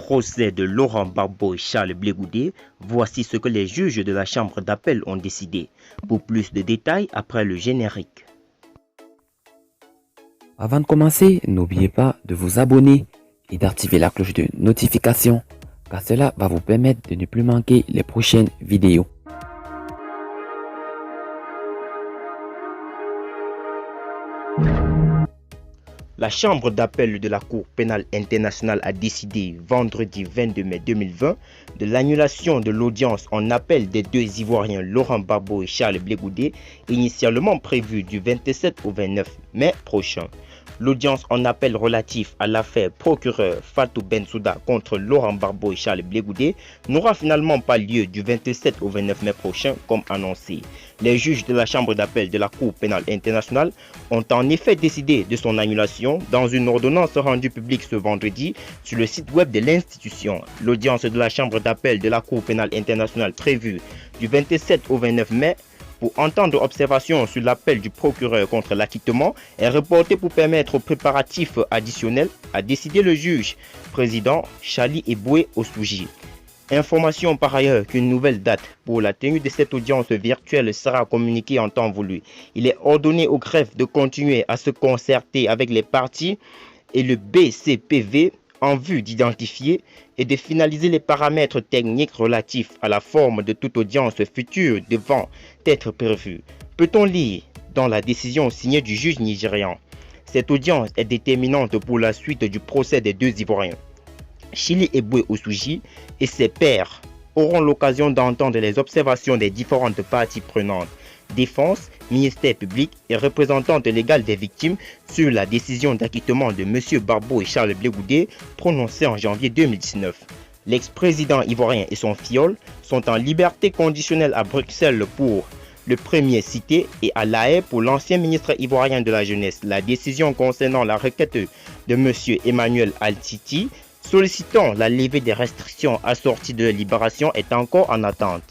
procès de Laurent Gbagbo et Charles Blé Goudé, voici ce que les juges de la chambre d'appel ont décidé. Pour plus de détails, après le générique. Avant de commencer, n'oubliez pas de vous abonner et d'activer la cloche de notification, car cela va vous permettre de ne plus manquer les prochaines vidéos. La chambre d'appel de la Cour pénale internationale a décidé vendredi 22 mai 2020 de l'annulation de l'audience en appel des deux Ivoiriens Laurent Gbagbo et Charles Blé Goudé, initialement prévue du 27 au 29 mai prochain. L'audience en appel relatif à l'affaire procureur Fatou Bensouda contre Laurent Gbagbo et Charles Blé Goudé n'aura finalement pas lieu du 27 au 29 mai prochain comme annoncé. Les juges de la chambre d'appel de la Cour pénale internationale ont en effet décidé de son annulation dans une ordonnance rendue publique ce vendredi sur le site web de l'institution. L'audience de la chambre d'appel de la Cour pénale internationale prévue du 27 au 29 mai pour entendre observation sur l'appel du procureur contre l'acquittement est reportée pour permettre aux préparatifs additionnels, a décidé le juge président Charlie Eboué Osuji. Information par ailleurs qu'une nouvelle date pour la tenue de cette audience virtuelle sera communiquée en temps voulu. Il est ordonné au greffe de continuer à se concerter avec les parties et le BCPV en vue d'identifier et de finaliser les paramètres techniques relatifs à la forme de toute audience future devant être prévue. Peut-on lire dans la décision signée du juge nigérian? Cette audience est déterminante pour la suite du procès des deux Ivoiriens. Charlie Eboué Osuji et ses pairs auront l'occasion d'entendre les observations des différentes parties prenantes, défense, ministère public et représentante légale des victimes sur la décision d'acquittement de M. Gbagbo et Charles Blé Goudé prononcée en janvier 2019. L'ex-président ivoirien et son fiole sont en liberté conditionnelle à Bruxelles pour le premier cité et à La Haye pour l'ancien ministre ivoirien de la jeunesse. La décision concernant la requête de M. Emmanuel Altiti sollicitant la levée des restrictions assorties de la libération est encore en attente.